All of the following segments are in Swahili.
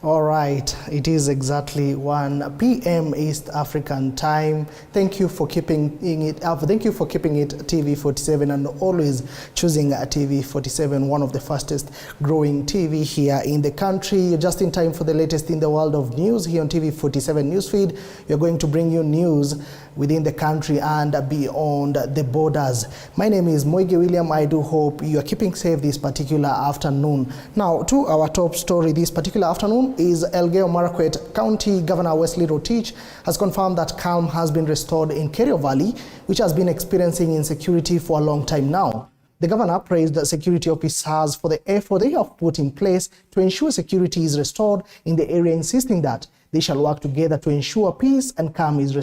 All right, it is exactly 1 p.m. East African time. Thank you for keeping it up. Thank you for keeping it TV47 and always choosing TV47, one of the fastest growing TV here in the country. You're just in time for the latest in the world of news here on TV47 Newsfeed. We're going to bring you news within the country and beyond the borders. My name is Moige William. I do hope you are keeping safe this particular afternoon. Now, to our top story this particular afternoon is Elgeyo Marakwet County Governor Wesley Rotich has confirmed that calm has been restored in Kerio Valley, which has been experiencing insecurity for a long time now. The governor praised the security officers for the effort they have put in place to ensure security is restored in the area, insisting that they shall work together to ensure peace and calm is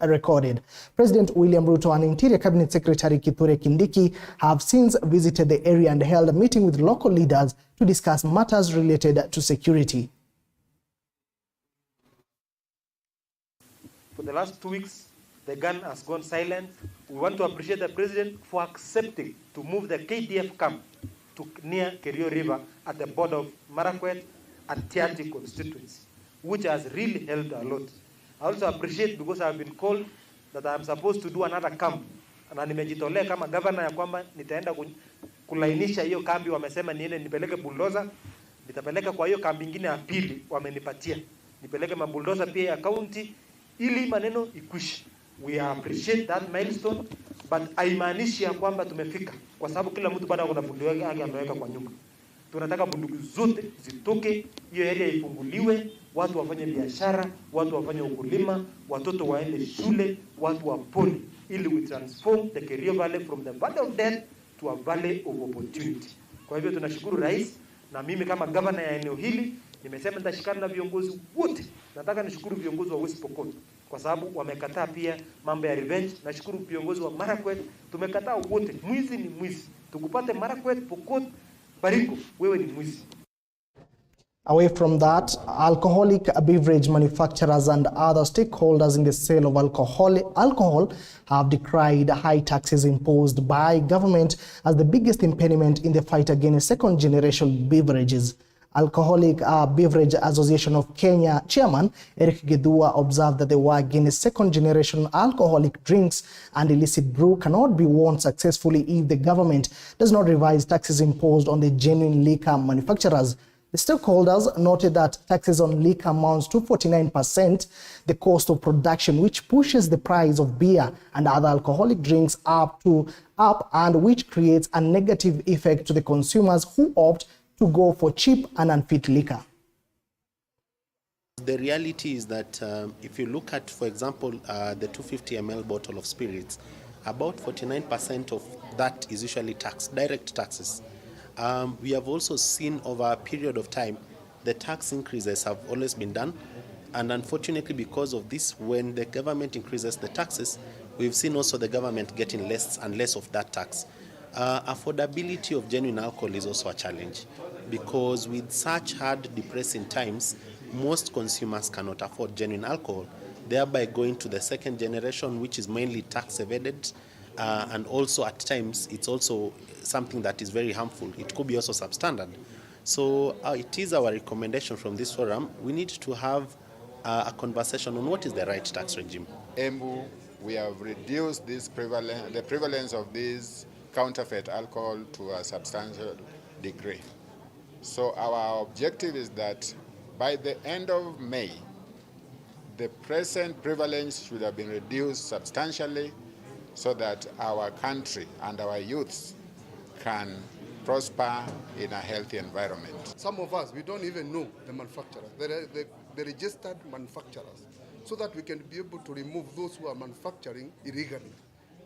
recorded. President William Ruto and Interior Cabinet Secretary Kithure Kindiki have since visited the area and held a meeting with local leaders to discuss matters related to security. For the last 2 weeks, the gun has gone silent. We want to appreciate the president for accepting to move the KDF camp to near Kerio River at the border of Marakwet and Tiaty constituency, which has really helped a lot. I also appreciate because I've been called that I'm supposed to do another camp. Na nimejitolea kama governor ya kwamba nitaenda kulainisha hiyo kambi, wamesema niende nipeleke bulldozer, nitapeleka kwa hiyo kambi nyingine ya pili wamenipatia. Nipeleke mabulldozer pia ya county ili maneno ikwishe. We appreciate that milestone, but haimaanishi ya kwamba tumefika, kwa sababu kila mtu bado kuna bunduki yake ameweka kwa nyumba. Tunataka bunduki zote zitoke, hiyo area ifunguliwe, watu wafanye biashara, watu wafanye ukulima, watoto waende shule, watu wapone, ili we transform the Kerio Valley from the valley of death to a valley of opportunity. Kwa hivyo tunashukuru rais, na mimi kama governor ya eneo hili nimesema nitashikana na viongozi wote. Nataka nishukuru viongozi wa West Pokot kwa sababu wamekataa pia mambo ya revenge. Nashukuru viongozi wa Marakwet, tumekataa wote. Mwizi ni mwizi. Tukupate Marakwet, Pokot, Baringo, wewe ni mwizi. Away from that, alcoholic beverage manufacturers and other stakeholders in the sale of alcohol have decried high taxes imposed by government as the biggest impediment in the fight against second-generation beverages. Alcoholic Beverage Association of Kenya chairman Eric Githua observed that the war against second-generation alcoholic drinks and illicit brew cannot be won successfully if the government does not revise taxes imposed on the genuine liquor manufacturers. The stakeholders noted that taxes on liquor amounts to 49%, the cost of production, which pushes the price of beer and other alcoholic drinks up and which creates a negative effect to the consumers who opt to go for cheap and unfit liquor. The reality is that if you look at, for example, the 250 ml bottle of spirits, about 49% of that is usually tax, direct taxes. We have also seen over a period of time, the tax increases have always been done. And unfortunately, because of this, when the government increases the taxes, we've seen also the government getting less and less of that tax. Affordability of genuine alcohol is also a challenge because with such hard, depressing times, most consumers cannot afford genuine alcohol, thereby going to the second generation, which is mainly tax evaded, and also at times it's also something that is very harmful. It could be also substandard. So it is our recommendation from this forum, we need to have a conversation on what is the right tax regime. Embu, we have reduced the prevalence of this counterfeit alcohol to a substantial degree. So our objective is that by the end of May, the present prevalence should have been reduced substantially so that our country and our youths can prosper in a healthy environment. Some of us, we don't even know the manufacturers, the registered manufacturers, so that we can be able to remove those who are manufacturing illegally.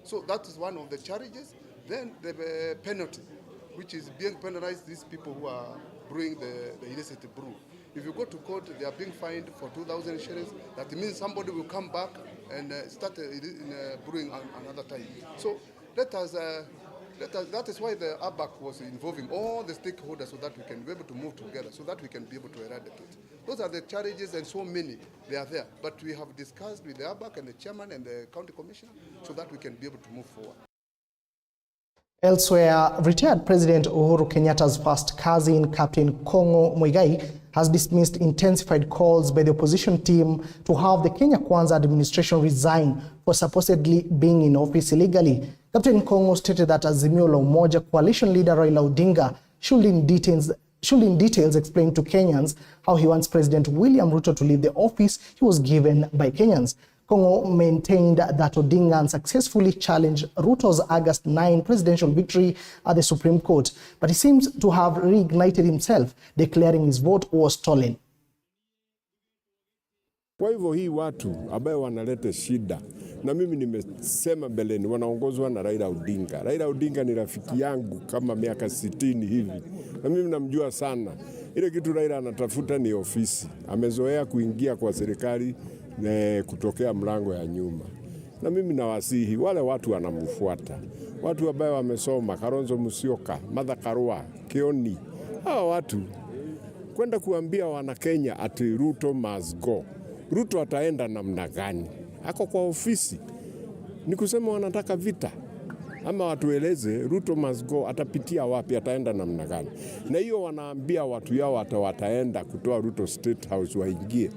So that is one of the charges. Then the penalty, which is being penalized, these people who are brewing the illicit brew. If you go to court, they are being fined for 2,000 shillings. That means somebody will come back and start brewing another time. So that is why the ABAC was involving all the stakeholders so that we can be able to move together, so that we can be able to eradicate. Those are the challenges, and so many, they are there. But we have discussed with the ABAC and the chairman and the county commissioner so that we can be able to move forward. Elsewhere, retired President Uhuru Kenyatta's first cousin, Captain Kongo Muigai, has dismissed intensified calls by the opposition team to have the Kenya Kwanza administration resign for supposedly being in office illegally. Captain Kongo stated that Azimio la Umoja coalition leader Raila Odinga should in details explain to Kenyans how he wants President William Ruto to leave the office he was given by Kenyans. Kongo maintained that Odinga unsuccessfully challenged Ruto's August 9 presidential victory at the Supreme Court, but he seems to have reignited himself, declaring his vote was stolen. Kwa hivyo hii watu ambayo wanaleta shida, na mimi nimesema mbeleni, wanaongozwa na Raila Odinga. Raila Odinga ni rafiki yangu kama miaka 60 hivi, na mimi namjua sana. Ile kitu Raila anatafuta ni ofisi. Amezoea kuingia kwa serikali kutokea mlango ya nyuma. Na mimi nawasihi wale watu wanamfuata, watu ambao wamesoma, Kalonzo Musyoka, Martha Karua, Kioni, hawa watu kwenda kuambia wana Kenya ati Ruto must go. Ruto ataenda namna gani? Ako kwa ofisi. Ni kusema wanataka vita. Ama watueleze Ruto must go, atapitia wapi, ataenda namna gani? Na hiyo wanaambia watu yao wataenda kutoa Ruto State House waingie.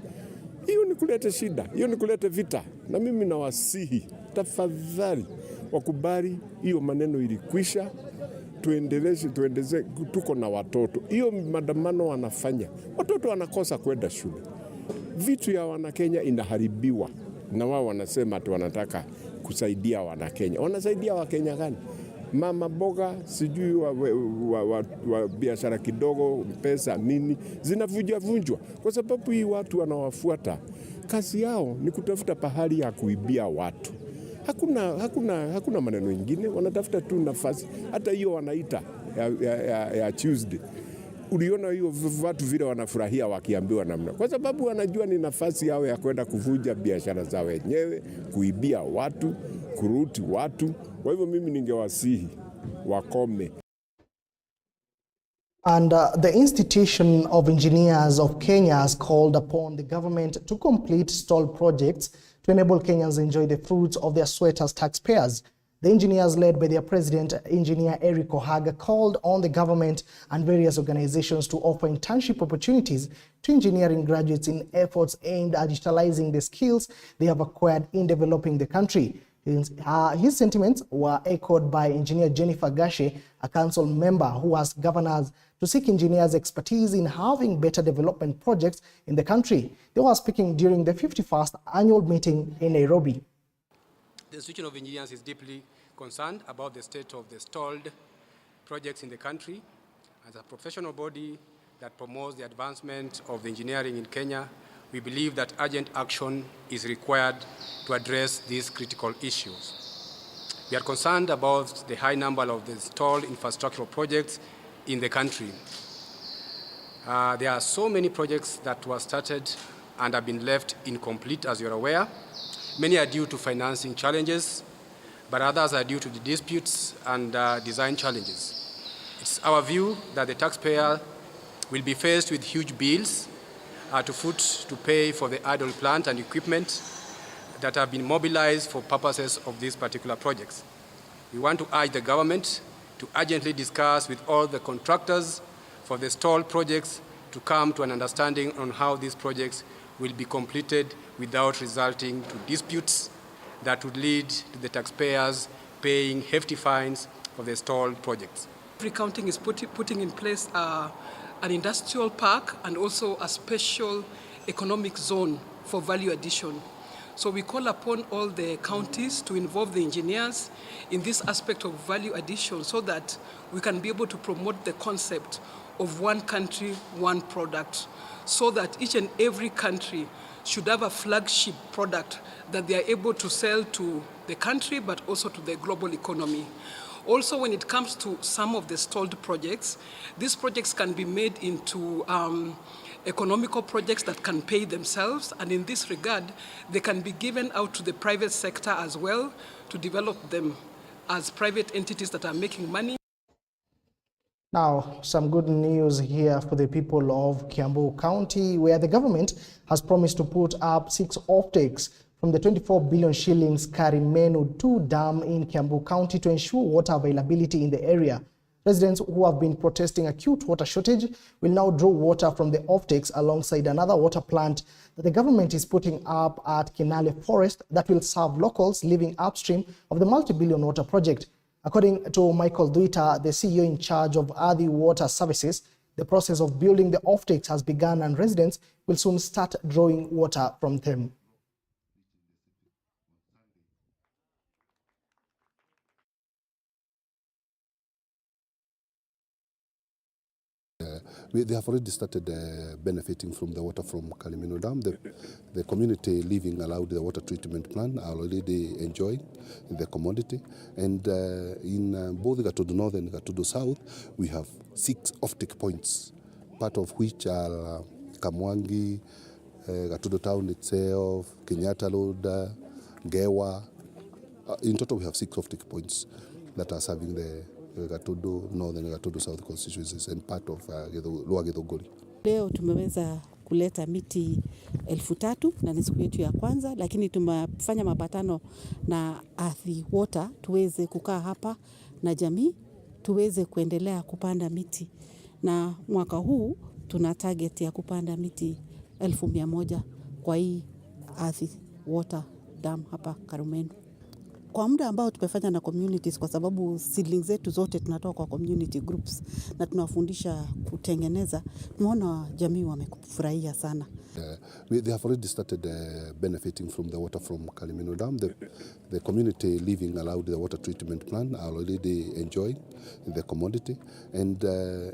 Hiyo ni kuleta shida, hiyo ni kuleta vita. Na mimi nawasihi, tafadhali wakubali hiyo maneno ilikwisha, tuendeleze, tuko na watoto. Hiyo maandamano wanafanya, watoto wanakosa kwenda shule. Vitu ya Wanakenya inaharibiwa, na wao wanasema ati wanataka kusaidia Wanakenya. Wanasaidia Wakenya gani? Mama boga, sijui wa biashara kidogo, pesa nini, zinavunjwa. Kwa sababu hii watu wanawafuata, kazi yao ni kutafuta pahali ya kuibia watu. Hakuna maneno mengine, wanatafuta tu nafasi. Hata hiyo wanaita ya Tuesday. Uliona hiyo watu vile wanafurahia wakiambiwa namna. Kwa sababu wanajua ni nafasi yao ya kwenda kuvunja biashara za wenyewe, kuibia watu, kuruti watu. Kwa hivyo mimi ningewasihi wakome. And the Institution of Engineers of Kenya has called upon the government to complete stalled projects to enable Kenyans enjoy the fruits of their sweat as taxpayers. The engineers, led by their president, Engineer Eric Ohaga, called on the government and various organizations to offer internship opportunities to engineering graduates in efforts aimed at digitalizing the skills they have acquired in developing the country. His sentiments were echoed by Engineer Jennifer Gashe, a council member who asked governors to seek engineers' expertise in having better development projects in the country. They were speaking during the 51st annual meeting in Nairobi. The Institution of Engineers is deeply concerned about the state of the stalled projects in the country. As a professional body that promotes the advancement of engineering in Kenya, we believe that urgent action is required to address these critical issues. We are concerned about the high number of the stalled infrastructural projects in the country. There are so many projects that were started and have been left incomplete, as you are aware. Many are due to financing challenges, but others are due to the disputes and design challenges. It's our view that the taxpayer will be faced with huge bills to pay for the idle plant and equipment that have been mobilized for purposes of these particular projects. We want to urge the government to urgently discuss with all the contractors for the stalled projects to come to an understanding on how these projects will be completed without resulting to disputes that would lead to the taxpayers paying hefty fines for the stalled projects. Every county is putting in place an industrial park and also a special economic zone for value addition. So we call upon all the counties to involve the engineers in this aspect of value addition so that we can be able to promote the concept of one country, one product, so that each and every country should have a flagship product that they are able to sell to the country but also to the global economy. Also, when it comes to some of the stalled projects, these projects can be made into economical projects that can pay themselves, and in this regard, they can be given out to the private sector as well to develop them as private entities that are making money. Now, some good news here for the people of Kiambu County, where the government has promised to put up 6 offtakes from the 24 billion shillings Karimenu 2 dam in Kiambu County to ensure water availability in the area. Residents who have been protesting acute water shortage will now draw water from the offtakes alongside another water plant that the government is putting up at Kinale Forest that will serve locals living upstream of the multi-billion water project. According to Michael Duita, the CEO in charge of Athi Water Services, the process of building the offtakes has begun and residents will soon start drawing water from them. They have already started benefiting from the water from Kalimino Dam. The community living around the water treatment plant are already enjoying the commodity. And in both Gatudu North and Gatudu South, we have 6 offtake points, part of which are Kamwangi, Gatudu Town itself, Kenyatta Road, Ngewa. In total, we have 6 offtake points that are serving the Gatudu North and Gatudu South constituencies and part of Lower Githunguri. Leo tumeweza kuleta miti 3,000 na ni siku yetu ya kwanza, lakini tumefanya mapatano na Athi Water tuweze kukaa hapa na jamii tuweze kuendelea kupanda miti, na mwaka huu tuna target ya kupanda miti 1,100 kwa hii Athi Water Dam hapa Karumenu. Kwa muda ambao tumefanya na communities, kwa sababu seedlings zetu zote tunatoa kwa community groups na tunawafundisha kutengeneza, tumeona jamii wamefurahia sana. They have already started benefiting from the water from Kalimino Dam. The community living around the water treatment plant are already enjoying the commodity. And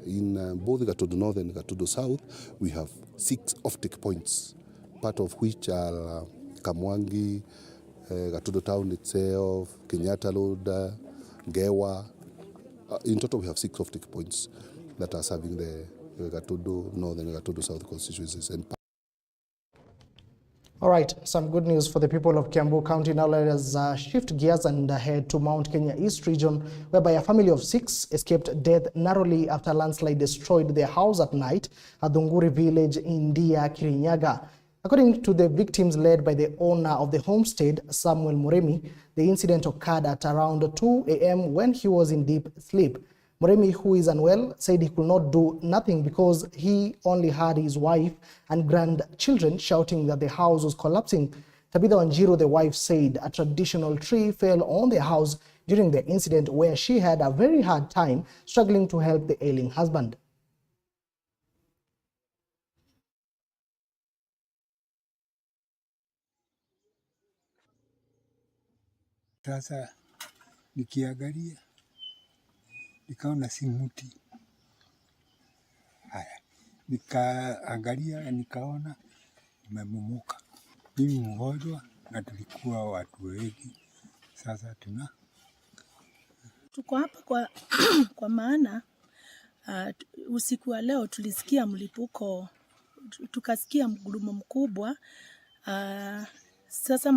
in both Gatudu North and Gatudu South, we have 6 offtake points, part of which are Kamwangi, Gatudu Town itself, Kenyatta Road, Ngewa. In total, we have 6 offtake points that are serving the Gatudu North and Gatudu South constituencies. And all right, some good news for the people of Kiambu County. Now let us shift gears and head to Mount Kenya East region, whereby a family of 6 escaped death narrowly after a landslide destroyed their house at night at Dunguri village in Dia, Kirinyaga. According to the victims led by the owner of the homestead, Samuel Muremi, the incident occurred at around 2 a.m. when he was in deep sleep. Muremi, who is unwell, said he could not do nothing because he only had his wife and grandchildren shouting that the house was collapsing. Tabitha Wanjiru, the wife, said a traditional tree fell on their house during the incident, where she had a very hard time struggling to help the ailing husband. Sasa nikiangalia nikaona si mti. Haya, nikaangalia nikaona imemumuka. Mimi mgonjwa na tulikuwa watu wengi. Sasa tuko hapa kwa maana usiku wa leo tulisikia mlipuko, tukasikia mgurumo mkubwa. Sasa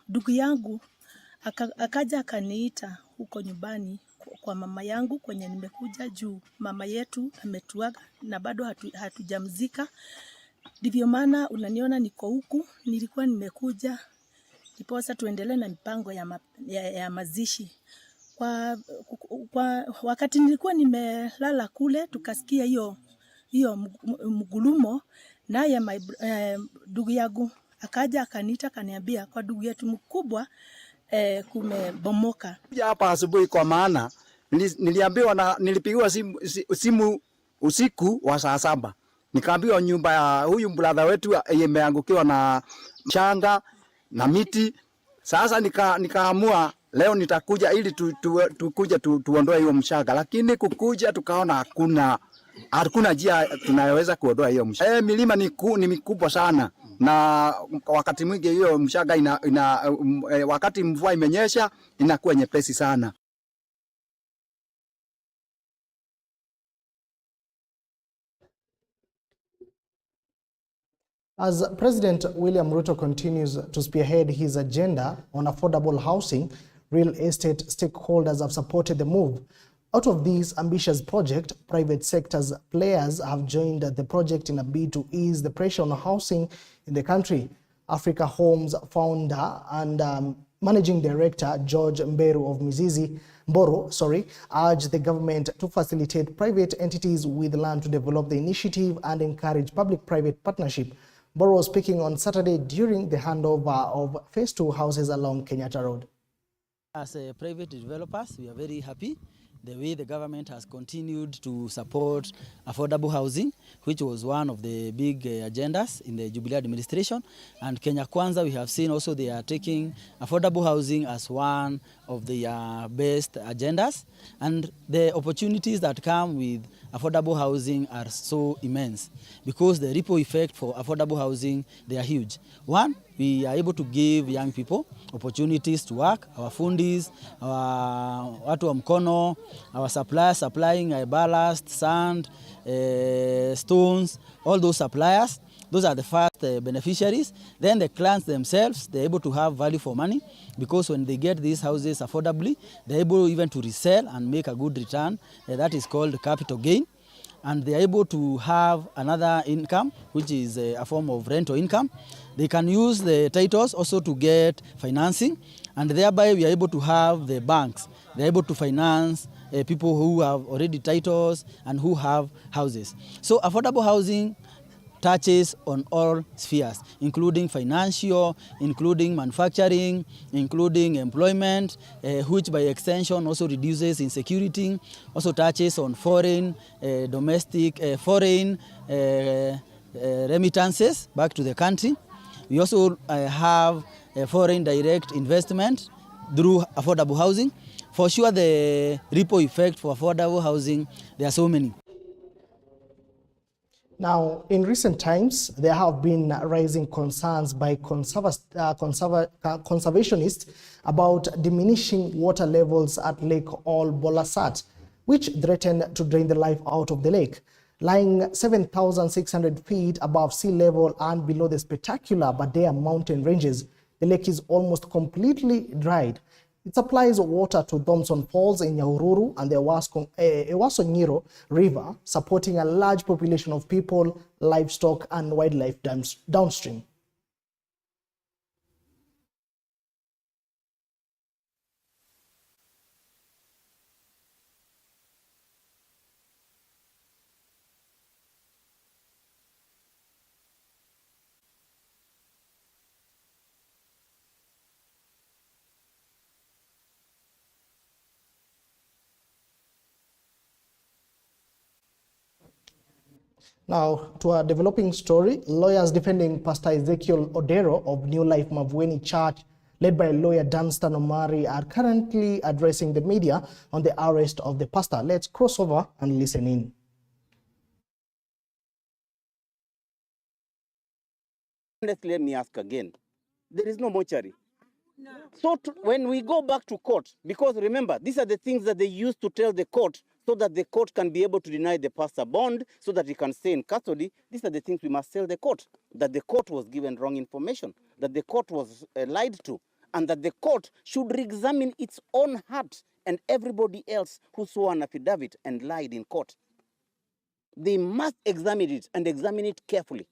ndugu yangu akaja akaniita huko nyumbani kwa mama yangu kwenye nimekuja juu mama yetu ametuaga na bado hatujamzika. Ndivyo maana unaniona niko huku, nilikuwa nimekuja ndiposa tuendelee na mipango ya mazishi. Kwa wakati nilikuwa nimelala kule, tukasikia hiyo mgurumo, naye ndugu yangu akaja akaniita akaniambia kwa ndugu yetu mkubwa kumebomoka. Hapa asubuhi kwa maana niliambiwa nilipigiwa simu usiku wa saa 7. Nikaambiwa nyumba ya huyu brother wetu imeangukiwa na mchanga na miti. Sasa nikaamua leo nitakuja ili tukuje tuondoe hiyo mchanga, lakini kukuja tukaona hakuna njia tunayoweza kuondoa hiyo mchanga. Milima ni mikubwa sana na wakati mwingi hiyo mchanga wakati mvua imenyesha inakuwa nyepesi sana. As President William Ruto continues to spearhead his agenda on affordable housing, real estate stakeholders have supported the move. Out of this ambitious project, private sector's players have joined the project in a bid to ease the pressure on housing in the country. Africa Homes founder and managing director George Mberu of Mizizi Mboro, urged the government to facilitate private entities with land to develop the initiative and encourage public-private partnership. Mboro was speaking on Saturday during the handover of Phase 2 houses along Kenyatta Road. As private developers, we are very happy the way the government has continued to support affordable housing, which was one of the big agendas in the Jubilee administration. And Kenya Kwanza, we have seen also they are taking affordable housing as one of the best agendas. And the opportunities that come with affordable housing are so immense because the ripple effect for affordable housing, they are huge. One, we are able to give young people opportunities to work, our fundis, our watu wa mkono, our suppliers supplying ballast, sand, stones, all those suppliers. Those are the first beneficiaries. Then the clients themselves, they're able to have value for money because when they get these houses affordably, they're able even to resell and make a good return. That is called capital gain. And they're able to have another income, which is a form of rental income. They can use the titles also to get financing, and thereby we are able to have the banks. They're able to finance people who have already titles and who have houses. So affordable housing touches on all spheres, including financial, including manufacturing, including employment, which by extension also reduces insecurity, also touches on foreign, domestic, foreign remittances back to the country. We also have foreign direct investment through affordable housing. For sure, the ripple effect for affordable housing, there are so many. Now, in recent times, there have been rising concerns by conservationists about diminishing water levels at Lake Ol Bolasat, which threaten to drain the life out of the lake. Lying 7,600 feet above sea level and below the spectacular Badea mountain ranges, the lake is almost completely dried. It supplies water to Thompson Falls in Nyahururu and the Ewaso Nyiro River, supporting a large population of people, livestock, and wildlife downstream. Now, to a developing story, lawyers defending Pastor Ezekiel Odero of New Life Mavueni Church, led by lawyer Dunstan Omari, are currently addressing the media on the arrest of the pastor. Let's cross over and listen in. Let me ask again. There is no mortuary. So when we go back to court, because remember, these are the things that they used to tell the court so that the court can be able to deny the pastor bond so that he can stay in custody. These are the things we must tell the court, that the court was given wrong information, that the court was lied to, and that the court should re-examine its own heart and everybody else who swore an affidavit and lied in court. They must examine it and examine it carefully.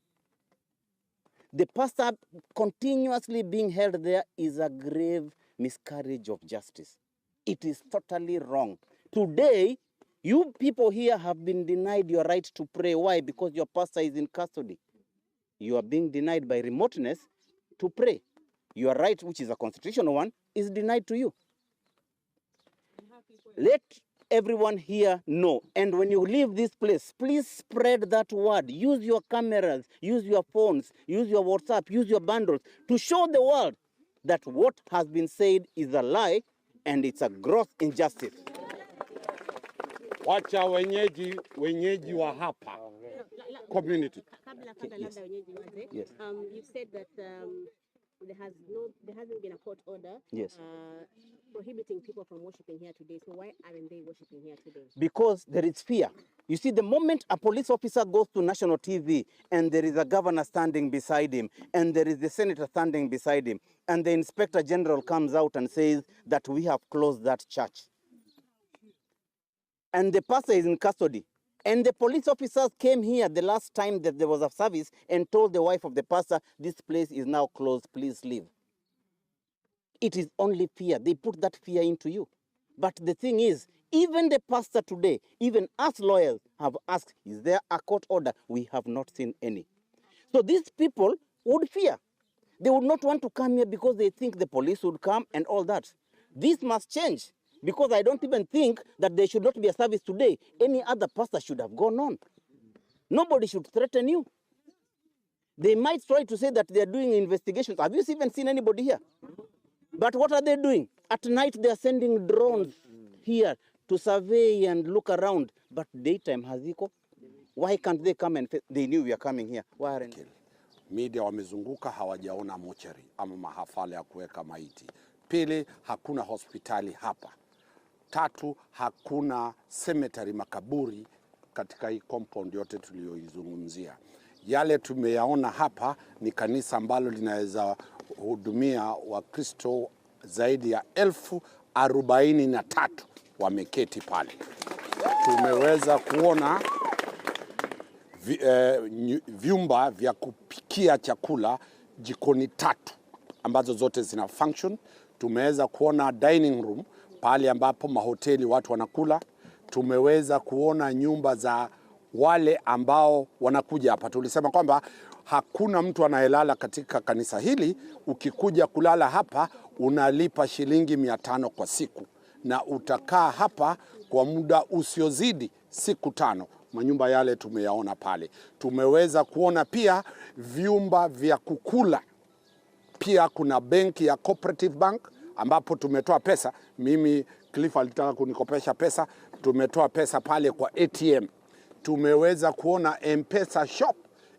The pastor continuously being held there is a grave miscarriage of justice. It is totally wrong. Today, you people here have been denied your right to pray. Why? Because your pastor is in custody. You are being denied by remoteness to pray. Your right, which is a constitutional one, is denied to you. Let everyone here know. And when you leave this place, please spread that word. Use your cameras, use your phones, use your WhatsApp, use your bundles to show the world that what has been said is a lie and it's a gross injustice. Wacha wenyeji wa hapa community. Yes. You said that there hasn't been a court order. Yes. Prohibiting people from worshiping here today. So why aren't they worshiping here today? Because there is fear. You see, the moment a police officer goes to national TV and there is a governor standing beside him and there is the senator standing beside him and the inspector general comes out and says that we have closed that church and the pastor is in custody, and the police officers came here the last time that there was a service and told the wife of the pastor, this place is now closed, please leave. It is only fear. They put that fear into you. But the thing is, even the pastor today, even us lawyers have asked, is there a court order? We have not seen any. So these people would fear. They would not want to come here because they think the police would come and all that. This must change, because I don't even think that there should not be a service today. Any other pastor should have gone on. Nobody should threaten you. They might try to say that they are doing investigations. Have you even seen anybody here? But what are they doing? At night they are sending drones here to survey and look around. But daytime haziko. Why can't they come and they knew we are coming here? Why aren't they? Media wamezunguka hawajaona mochari ama mahafala ya kuweka maiti. Pili, hakuna hospitali hapa. Tatu, hakuna cemetery makaburi katika hii compound yote tuliyoizungumzia. Yale tumeyaona hapa ni kanisa ambalo linaweza hudumia Wakristo zaidi ya 43,000 wameketi pale. Tumeweza kuona vyumba vya kupikia chakula jikoni 3 ambazo zote zina function. Tumeweza kuona dining room pale ambapo mahoteli watu wanakula. Tumeweza kuona nyumba za wale ambao wanakuja hapa. Tulisema kwamba hakuna mtu anayelala katika kanisa hili. Ukikuja kulala hapa unalipa shilingi 500 kwa siku, na utakaa hapa kwa muda usiozidi siku 5. Manyumba yale tumeyaona pale. Tumeweza kuona pia vyumba vya kukula. Pia kuna benki ya Cooperative Bank ambapo tumetoa pesa. Mimi Cliff alitaka kunikopesha pesa, tumetoa pesa pale kwa ATM. Tumeweza kuona M-Pesa shop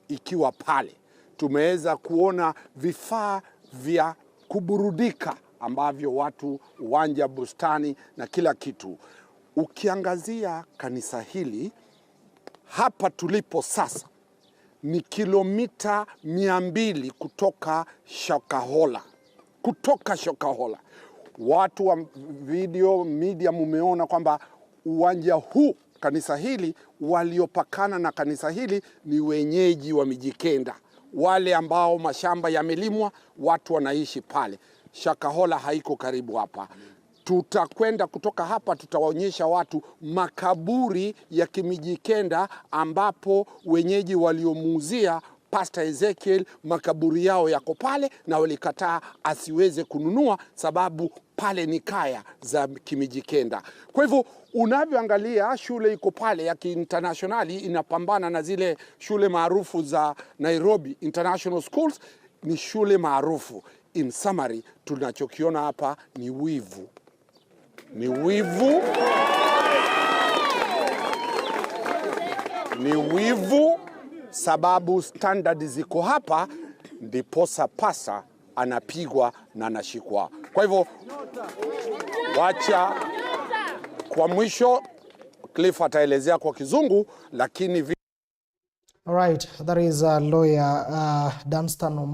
ikiwa pale. Tumeweza kuona vifaa vya kuburudika ambavyo watu, uwanja, bustani na kila kitu. Ukiangazia kanisa hili hapa tulipo sasa ni kilomita 200 kutoka Shakahola. Kutoka Shakahola. Watu wa video media mumeona kwamba uwanja huu, kanisa hili, waliopakana na kanisa hili ni wenyeji wa Mijikenda. Wale ambao mashamba yamelimwa, watu wanaishi pale. Shakahola haiko karibu hapa. Tutakwenda kutoka hapa, tutawaonyesha watu makaburi ya Kimijikenda ambapo wenyeji waliomuuzia Pastor Ezekiel makaburi yao yako pale, na walikataa asiweze kununua sababu pale ni kaya za Kimijikenda. Kwa hivyo unavyoangalia shule iko pale ya kiinternationali, inapambana na zile shule maarufu za Nairobi International Schools, ni shule maarufu. In summary, tunachokiona hapa ni wivu. Ni wivu. Ni wivu sababu standard ziko hapa, ndiposa pasa anapigwa na anashikwa. Kwa hivyo wacha kwa mwisho Cliff ataelezea kwa Kizungu, lakini all right, that is lawyer Danstan